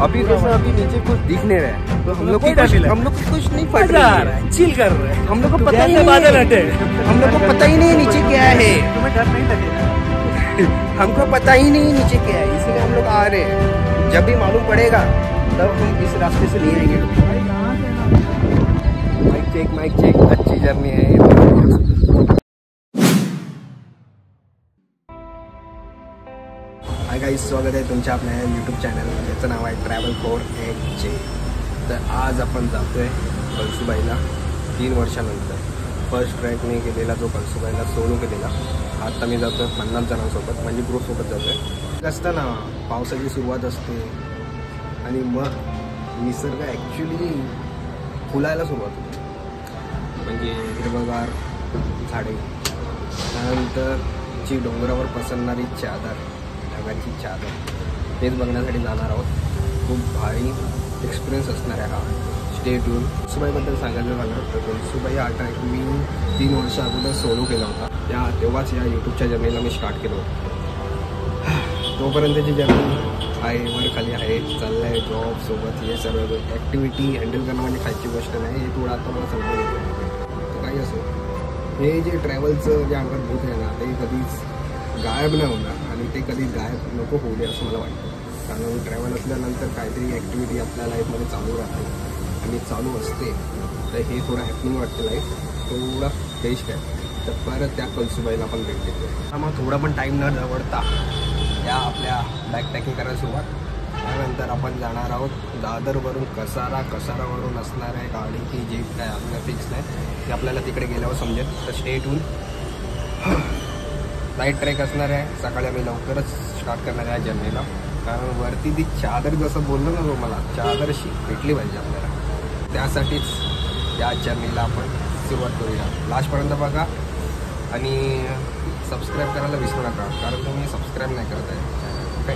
अभी जैसे अभी नीचे कुछ दिख नहीं रहा है, तो हम लोग कुछ नहीं फट रहा है, चिल कर रहे हैं। हम लोग को पता ही नहीं बादल हटे, हम लोग को पता ही नहीं नीचे क्या है, तुम्हें डर नहीं लगेगा। हमको पता ही नहीं नीचे क्या है, इसलिए हम लोग आ रहे हैं। जब भी मालूम पड़ेगा तब हम इस रास्ते से नहीं आएंगे। माइक चेक, अच्छी जर्नी है। हाय गाइस, स्वागत आहे तुमच्या आपल्या यूट्यूब चॅनल, याचं नाव आहे ट्रॅव्हल फॉर HJ। तर आज आपण जातोय कळसुबाईला 3 वर्षानंतर। फर्स्ट ट्रॅक मी केलेला जो कळसुबाईला सोलो केलेला, आता मी जातोय 50 जणांसोबत, म्हणजे ग्रुपसोबत जातोय। असतं ना, पावसाची सुरुवात असते आणि मग निसर्ग ॲक्च्युली फुलायला सुरुवात होते, म्हणजे हिरवगार झाडे, त्यानंतर जी डोंगरावर पसरणारी चादर, ढगांची चादर, तेच बघण्यासाठी जाणार आहोत। खूप भारी एक्सपिरियन्स असणार आहे हा। Stay tune. कळसुबाईबद्दल सांगायचं झालं तर कळसुबाई हा ट्रॅक मी 3 वर्ष अगोदर सोलो केला होता। तेव्हाच या यूट्यूबच्या जर्नीला मी स्टार्ट केलं होतं। तोपर्यंतची जर्नी आहे, वर खाली आहे, चाललं आहे जॉब सोबत, हे सर्व ॲक्टिव्हिटी हँडल करणं म्हणजे खायची गोष्ट नाही, हे थोडं आता मला समजून येतं। तर काही असो, हे जे ट्रॅव्हलचं जे अंगात भूत आहे ना, ते कधीच गायब नाही होणार आणि ते कधी गायब नको होऊ दे असं मला वाटतं। कारण ट्रॅव्हल असल्यानंतर काहीतरी ॲक्टिव्हिटी आपल्या लाईफमध्ये चालू राहते आणि चालू असते, तर हे थोडं हॅपनिंग वाटतं लाईफ, थोडा बेस्ट आहे। तर परत त्या कळसुबाईला आपण भेट देतो। मग थोडा पण टाईम न दवडता या आपल्या बॅग पॅकिंग करायला सुरुवात। त्यानंतर आपण जाणार आहोत दादरवरून कसारावरून असणार आहे गाडी की जीप, काय आपल्याला फिक्स नाही, ते आपल्याला तिकडे गेल्यावर समजेल। तर स्टे ट्यून। नाईट ट्रेक असणार आहे, सकाळी आम्ही लवकरच स्टार्ट करणार आहे या जर्नीला, कारण वरती ती चादर जसं बोललो ना मला, चादर अशी भेटली पाहिजे आपल्याला, त्यासाठीच या जर्नीला आपण सुरुवात करूया। लास्टपर्यंत बघा आणि सबस्क्राईब करायला विसरू नका, कारण तुम्ही सबस्क्राईब नाही करत आहे। ओके,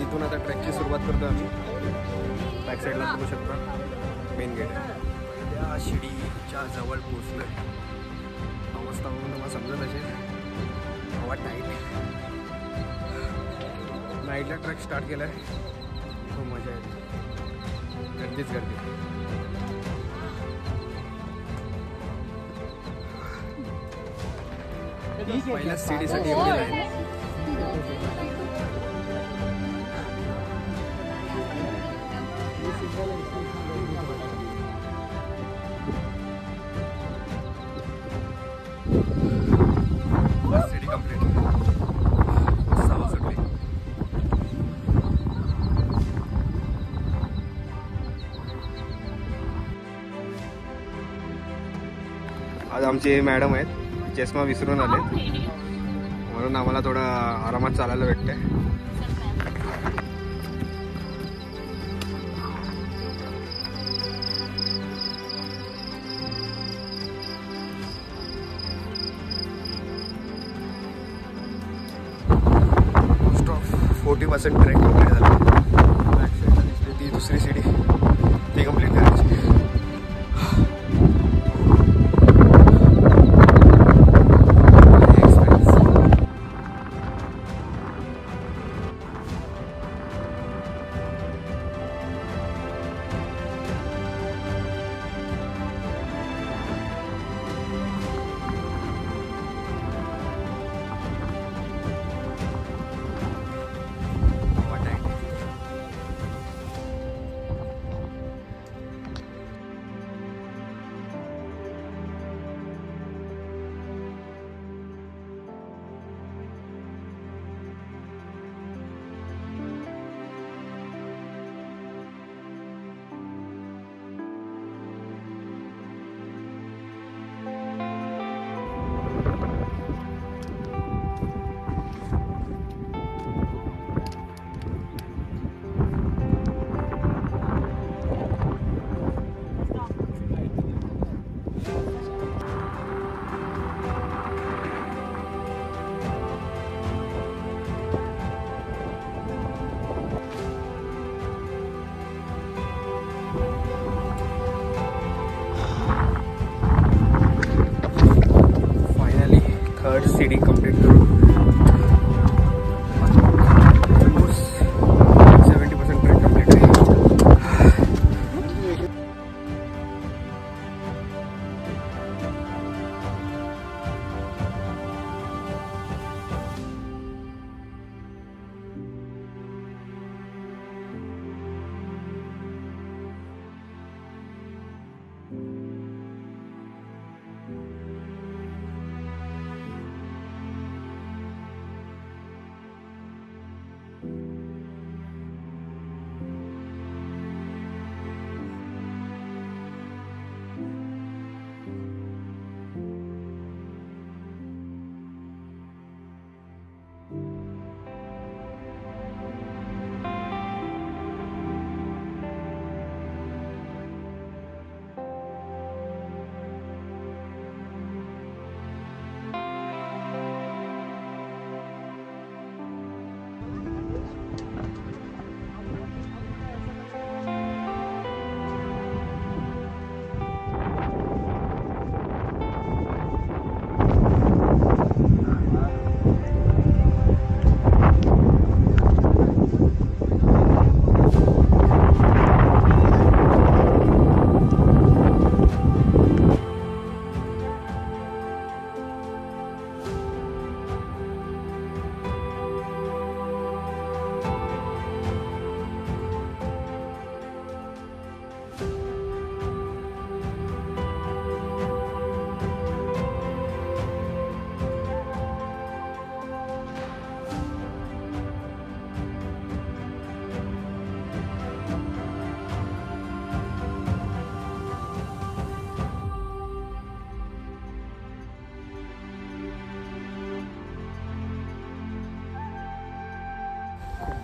इथून आता ट्रॅकची सुरुवात करतो आम्ही। बॅक साईडला बघू शकता मेन गेट आहे। त्या शिडीच्या जवळ पोचलो आहे। अवस्था म्हणून मला समजत असेल, हवा टाईट। नाईटला ट्रॅक स्टार्ट केला आहे, खूप मजा येते, गर्दीच गर्दी। पहिल्या सीडीसाठी एवढी लाईन। आज आमचे मॅडम आहेत, चष्मा विसरून आले, म्हणून आम्हाला थोडं आरामात चालायला भेटते। मोस्ट ऑफ 40% ट्रेक कंप्लीट झाला। बॅक साईडला दिसली ती दुसरी सीडी, ती कंप्लीट करायची। थर्ड सीडी कंप्लीट करू. ऑलमोस्ट 70% ट्रेक कंप्लीट आहे.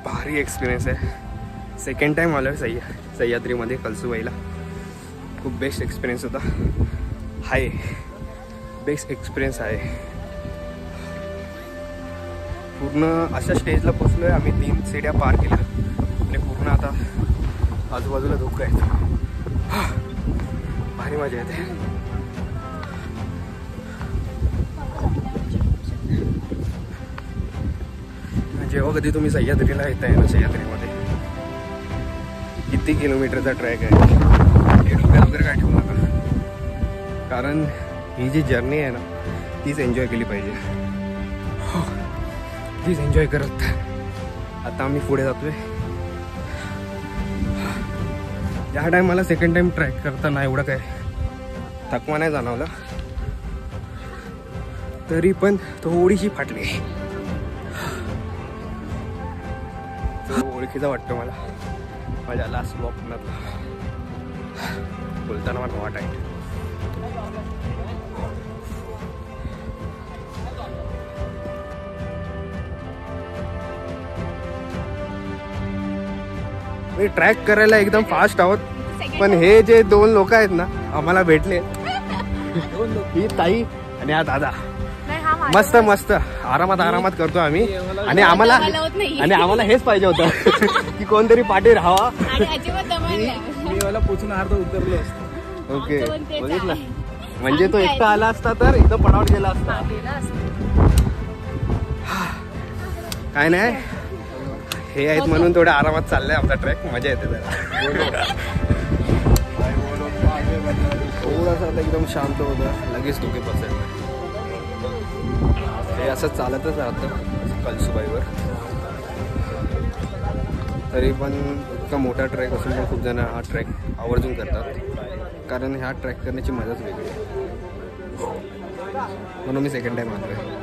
भारी एक्सपिरियन्स आहे. सेकंड टाइम आलो आहे सह्याद्रीमध्ये कळसूबाईला. खूप बेस्ट एक्सपिरियन्स होता. हाय बेस्ट एक्सपिरियन्स आहे. पूर्ण अशा स्टेजला पोचलो आहे आम्ही. 3 सीड्या पार केल्या आणि पूर्ण आता आजूबाजूला धुकं आहेत. भारी मजा येते. जेव्हा कधी तुम्ही सह्याद्रीला येताय ना, सह्याद्रीमध्ये किती किलोमीटरचा ट्रॅक आहे हे डोक्यात वगैरे काय ठेवू नका. कारण ही जी जर्नी आहे ना तीच एन्जॉय केली पाहिजे. तीच एन्जॉय करत आता आम्ही पुढे जातोय. या टायमाला सेकंड टाइम ट्रॅक करताना एवढं काय थकवा नाही जाणवला, तरी पण थोडीशी फाटली. ओळखीचा वाटतो मला माझ्या लास्ट वॉकमधला. बोलताना मला वाट आहे. मी ट्रॅक करायला एकदम फास्ट आहोत, पण हे जे 2 लोक आहेत ना आम्हाला भेटले, ही ताई आणि हा दादा, मस्त मस्त आरामात करतो आम्ही. आणि आम्हाला हेच पाहिजे होतं की कोणतरी पाठी राहावा. मी मला पोचून अर्ध उतरलो असतो. ओके बघितलं, म्हणजे तो एकटा आला असता तर एकदम पडावट गेला असता. काय नाही, हे आहेत म्हणून थोड्या आरामात चाललंय आपला ट्रॅक. मजा येते जरा. थोडासा आता एकदम शांत होतं, लगेच डोके बसायला. हे असं चालतच राहतं कळसूबाईवर. तरी पण इतका मोठा ट्रॅक असून पण खूप जण हा ट्रॅक आवर्जून करतात, कारण ह्या ट्रॅक करण्याची मजाच वेगळी आहे. म्हणून मी सेकंड टाइम आलो आहे.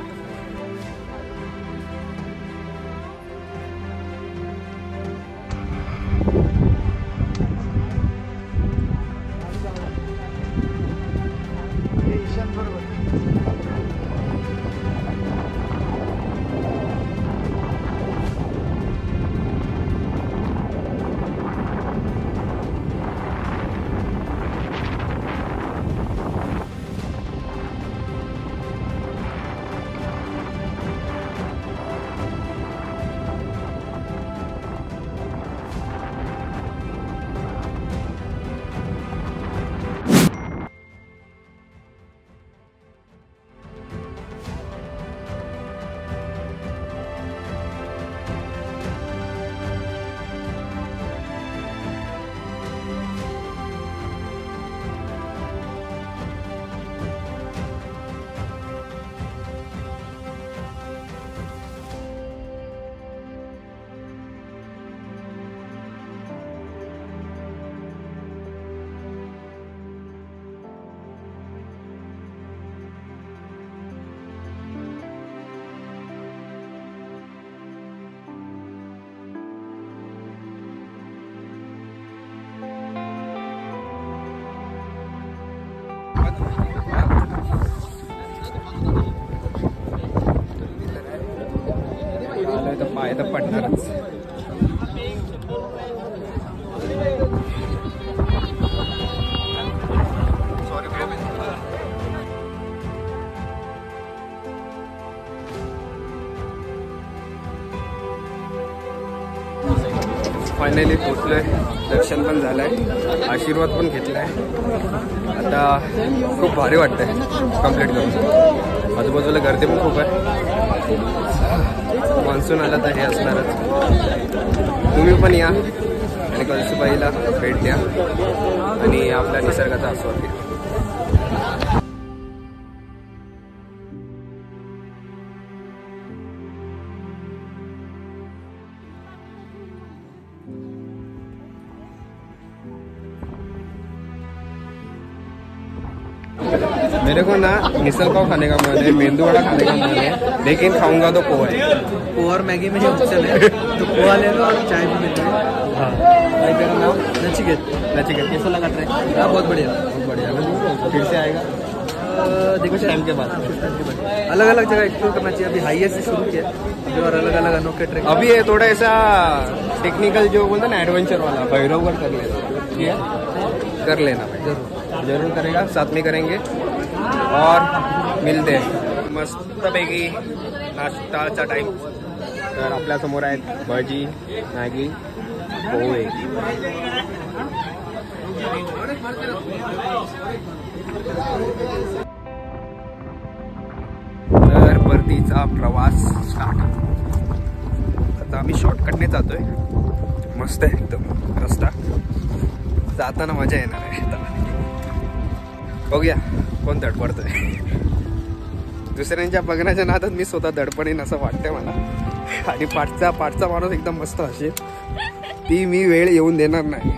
तर पाय तर पडणारच. फायनली पोचलोय, दर्शन पण झालंय, आशीर्वाद पण घेतलाय. आता खूप भारी वाटतंय कंप्लीट करून. आजूबाजूला गर्दी पण खूप आहे. मान्सून आला तर हे असणारच. तुम्ही पण या आणि कळसूबाईला भेट द्या आणि आपल्या निसर्गाचा आस्वाद घ्या. मेरे को ना मिसल पाव खाने का मन है, मेंदू वड़ा खाने का मन है, लेकिन खाऊंगा तो पोहा है. पोहा और मैगी में जो ऑप्शन है तो पोहा ले लो और चाय भी मिल जाए. हाँ भाई, तेरा नाम नचिकेत. नचिकेत. कैसा लगा ट्रैक? हाँ बहुत बढ़िया. बहुत बढ़िया. फिर से आएगा देखो कुछ टाइम के बाद. अलग अलग जगह एक्सप्लोर करना चाहिए. अभी हाईएस्ट से शुरू किया अभी और अलग अलग अनोखे ट्रैक. अभी ये थोड़ा ऐसा टेक्निकल जो बोलते ना एडवेंचर वाला भैरवगढ़ कर लेना. कर लेना भाई, जरूर करेगा. साथ में करेंगे और मिलते हैं. मस्तपैकी नाश्ताचा टाइम. तर आपल्या समोर आहेत भजी, मॅगी, पोहे. तर परतीचा प्रवास स्टार्ट. आता आम्ही शॉर्टकटने जातोय. मस्त आहे एकदम रस्ता. जाताना मजा येणार आहे. बघूया कोण धडपडतोय. दुसऱ्यांच्या बघण्याच्या नादात मी स्वतः धडपडेन असं वाटतंय मला. आणि पाठचा माणूस एकदम मस्त असेल, ती मी वेळ येऊन देणार नाही.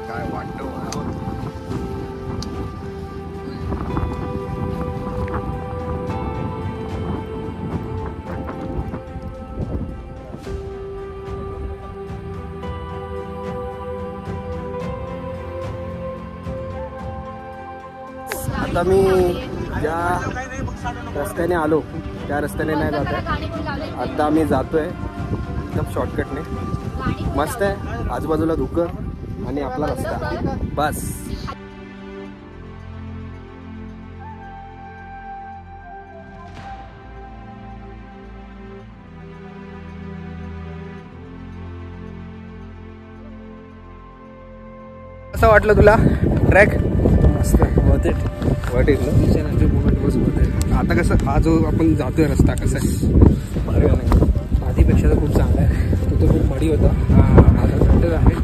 काय वाटतं. आता मी ज्या रस्त्याने आलो त्या रस्त्याने नाही जात आहे. आता आम्ही जातोय एकदम शॉर्टकटने. मस्त आहे. आजूबाजूला धुकं आणि आपला रस्ता बस. कसं वाटलं तुला ट्रॅक? मस्त वर्थ इट ना. आता कसं हा जो आपण जातोय रस्ता कसा आहे? भारी नाही, आधीपेक्षा तर खूप चांगला आहे. तो तर खूप मडी होता, आता थंड आहे.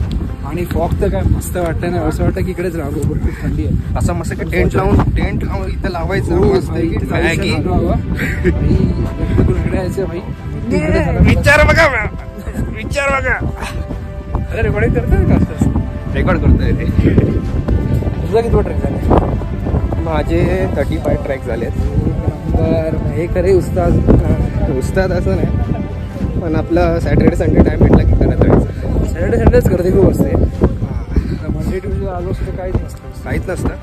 आणि फॉग तर काय मस्त वाटतंय ना. असं वाटतं की इकडेच राहू. खूप थंडी आहे. असं मस्त टेंट लावून इथं लावायचं. मस्त मॅगी इकडे यायचं भाई. विचार बघा. अरे रेकॉर्डिंग करतोय का? रेकॉर्ड करतोय रे. तुझा किती ट्रॅक झाले? माझे 35 ट्रॅक झालेत. बरं, हे खरे उस्ताद असं नाही, पण आपलं सॅटर्डे संडे टाइम भेटला की करत राहायचं. सॅटर्डे संडेच गर्दी खूप असते. मंडे ट्युजडे आलो असतो काहीच नसतं.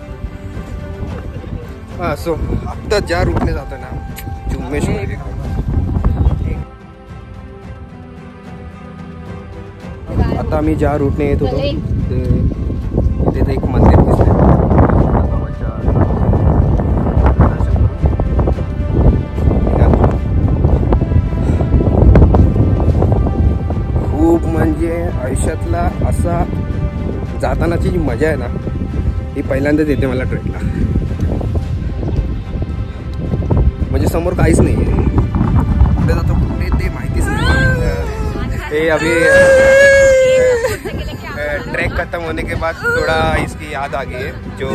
हां, सो आत्ता ज्या रूटने जातो ना जुम्मेश्वर, आता आम्ही ज्या रूटने येत होतो तिथे एक मंदिर दिसतंय. खूप म्हणजे आयुष्यातला असा जातानाची जी मजा आहे ना, ही पहिल्यांदाच येते मला ट्रेकला. म्हणजे समोर काहीच नाही आहे. कुठे जातो कुठे ते माहितीच नाही. हे अभी ट्रैक खत्म होने के बाद थोड़ा इसकी याद आ गई है. जो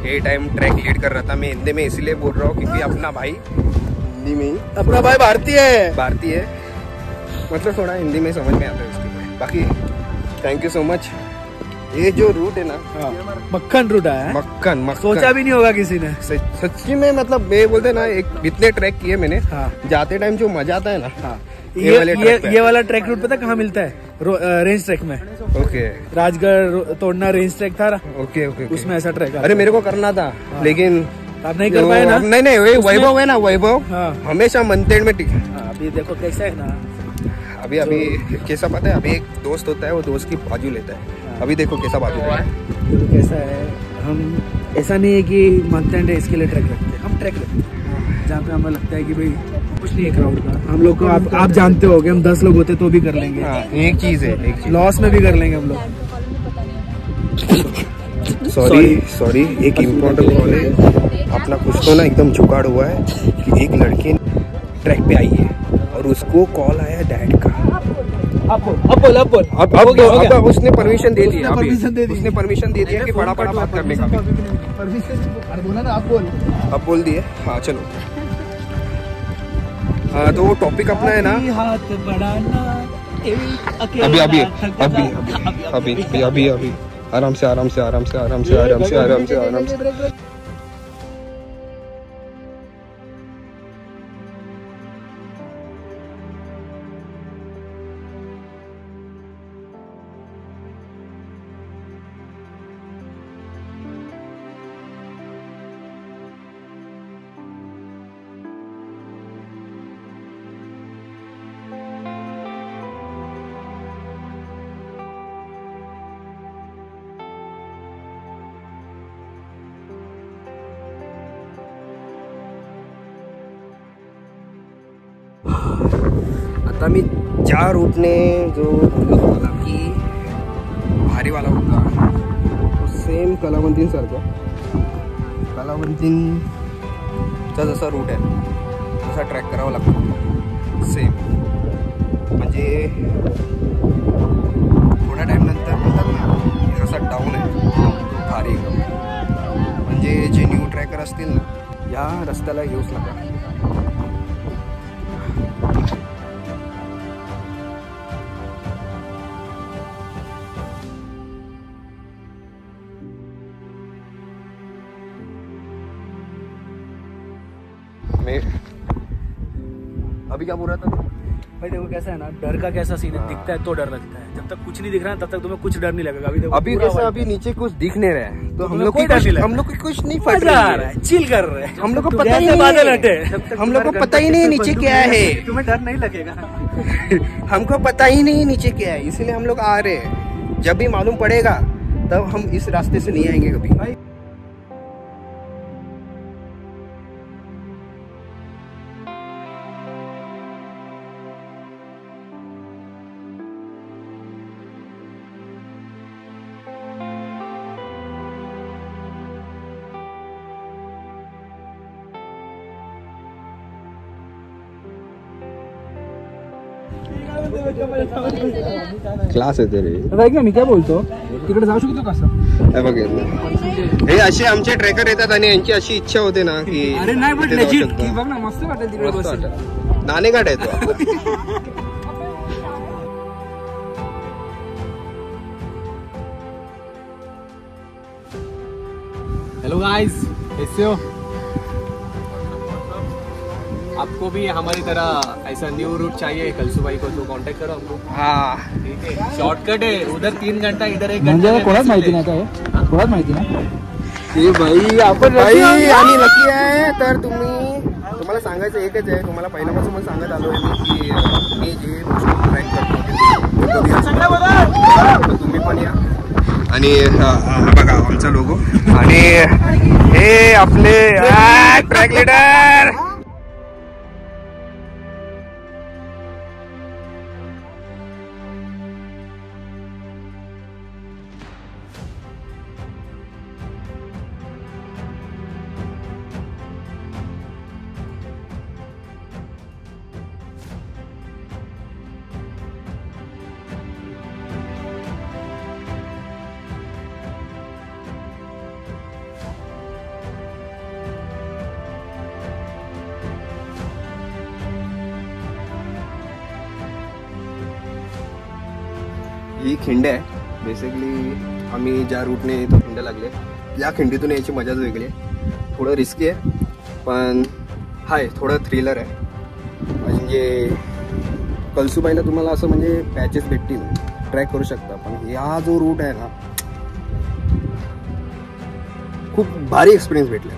ये टाइम ट्रैक लीड कर रहा था, मैं हिंदी में इसलिए बोल रहा हूँ क्योंकि अपना भाई हिंदी में, अपना भाई भारतीय है मतलब थोड़ा हिंदी में समझ में आता है उसकी. बाकी थैंक यू सो मच. ये जो रूट है ना, मक्खन रूट है, मक्खन सोचा भी नहीं होगा किसी ने। सच्ची में, मतलब मैं बोलते ना, एक इतने ट्रैक किए मैंने। जाते टाइम जो मजा आता है ना, ये वाला ट्रैक रूट पता कहाँ मिलता है? रेंज ट्रैक में। ओके, राजगढ़ तोड़ना रेंज ट्रैक था। ओके ओके, उसमें ऐसा ट्रैक। अरे मेरे को करना था, लेकिन आप नहीं कर पाए ना? नहीं, वैभव है ना, वैभव हमेशा मंतेड़ में टिके। अभी देखो कैसा है ना, अभी कैसा पता है, अभी एक दोस्त होता है, वो दोस्त की बाजू लेता है। अभी देखो कैसा बाजू लेता है। तो कैसा है, हम ऐसा नहीं है कि मंतेड़ है इसके लिए ट्रैक रखते हैं, हम ट्रैक रखते हैं जहाँ पे हमें लगता है कि भाई कुछ नहीं है क्राउड का। हम लोग को आप जानते हो, हम 10 लोग होते तो भी कर लेंगे। एक चीज है, लॉस में भी कर लेंगे हम लोग। सॉरी, एक इम्पोर्टेंट कॉल है अपना। कुछ तो ना एकदम जुगाड़ हुआ है कि एक लड़की ट्रैक पे आई है और उसको कॉल आया डैड का। अब उसने परमिशन दे दिया, उसने परमिशन दे दिया कि बड़ा बात करने का। अब बोल दिए। हाँ चलो, तो वो टॉपिक अपना है ना, अभी आराम से। आता मी ज्या रूटने जो बोलत होता की भारी वाला होता, तो सेम कलावंतींसारखं, कलावंतींचा जसा रूट आहे तसा ट्रॅक करावा लागतो सेम. म्हणजे थोड्या टाइम नंतर म्हणतात ना, जसा डाऊन आहे तो भारी एकदम. म्हणजे जे न्यू ट्रॅकर असतील ना, या रस्त्याला येऊच नका. अभी क्या बोल रहा था भाई? देखो कैसा है ना, डर का कैसा सीन है, दिखता है तो डर लगता है. जब तक कुछ नहीं दिख रहा है तब तक तुम्हें कुछ डर नहीं लगेगा. अभी देखो, अभी कैसा, अभी नीचे कुछ दिख नहीं रहा है तो हम लोग को कुछ नहीं फट रहा है, चिल कर रहे हैं. हम लोग को पता ही नहीं बादल हटे, हम लोग को पता ही नहीं नीचे क्या है. तुम्हें डर नहीं लगेगा. हमको पता ही नहीं नीचे क्या है, इसलिए हम लोग आ रहे हैं. जब भी मालूम पड़ेगा तब हम इस रास्ते से नहीं आएंगे कभी. क्लास आहे तरी. मी काय बोलतो, तिकडे जाऊ शकतो कसं? हे असे आमचे ट्रेकर येतात आणि यांची अशी इच्छा होते ना की अरे नाही बट लेजिट की बघ ना, मस्त वाटत तिकडे बसून. नाणे काढायचो. हेलो गाइस, कैसे हो? आपको भी हमारी तरह ऐसा न्यू रूट चाहिए कलसुबाई को तो कांटेक्ट करो हमको. हाँ ठीक है, शॉर्टकट है. उधर 3 घंटा, इधर 1 घंटा. म्हणजे कोणाच माहिती नाही काय, कोणाच माहिती नाही. भाई आपण आणि लकी आहे. तर तुम्हाला सांगायचं एकच आहे, तुम्हाला पहिल्यापासून पण सांगत आलो की मी जे ट्रॅक करतो तुम्ही पण या. आणि बघा आमचा लोगो आणि हे आपले ट्रॅक लीडर. ही खिंड आहे बेसिकली. आम्ही ज्या रूटने इथं खिंड लागले या खिंडीतून यायची मजाच वेगळी आहे. थोडं रिस्की आहे पण हाय, थोडं थ्रिलर आहे. म्हणजे कळसुबाईला तुम्हाला असं म्हणजे पॅचेस भेटतील, ट्रॅक करू शकता. पण या जो रूट आहे ना, खूप भारी एक्सपिरियन्स भेटला.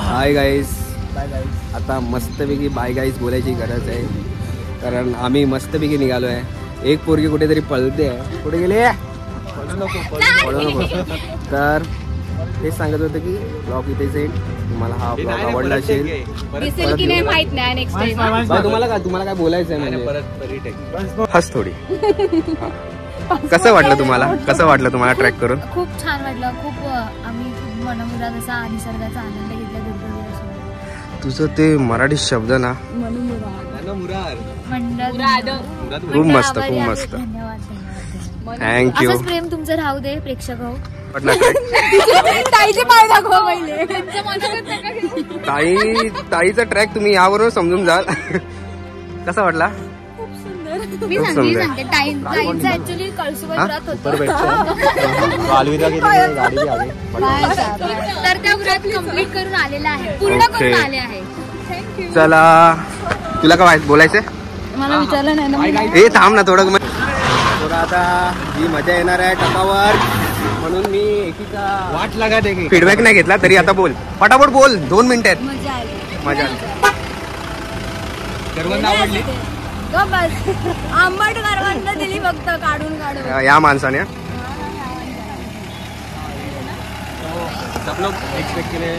Hi guys, bye guys. आता मस्तपैकी बाय गाईज बोलायची गरज आहे, कारण आम्ही मस्तपैकी निघालो आहे. एक पोरगी कुठेतरी पळते आहे. कुठे गेले? पळू नको. तर हेच सांगत होतं की ब्लॉग इथेच येईल. तुम्हाला हा ब्लॉग आवडला असेल दिसेल की नाही माहित नाही. नेक्स्ट टाइम तुम्हाला काय बोलायचं आहे म्हणजे हस थोडी. कसं वाटलं तुम्हाला ट्रॅक करून? खूप छान वाटलं. खूप आम्ही मनमुराद असा निसर्गाचा आनंद घेतला. तुझं ते मराठी शब्द ना खूप मस्त, खूप मस्त. धन्यवाद. थँक्यू. असंच प्रेम तुमचं राहू दे प्रेक्षक हो. ताईचा ट्रॅक तुम्ही यावरून समजून जाल. कसा वाटला? मी सांगते ताईंचा ऍक्च्युअली कळसुबाई व्रत होतं. तर त्या व्रत कम्प्लीट करून आलेला आहे, पूर्ण करून आले आहे. चला, तुला काय बोलायचंय? मला विचारलं नाही ना. हे थांब ना थोडं. आता ही मजा येणार आहे टपावर, म्हणून मी एकीचा वाट लगा देगे. फीडबॅक नाही घेतला तरी आता बोल, पटापट बोल. 2 मिनिटात मजा आली. मजा आली. करवंद आवडली? बस आंबट करवंद दिली फक्त काढून. या माणसाने सब लोग एक्सपेक्ट के लिए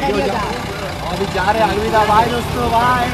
अभी जा रहे हैं. अलविदा. बाय दोस्तों, बाय.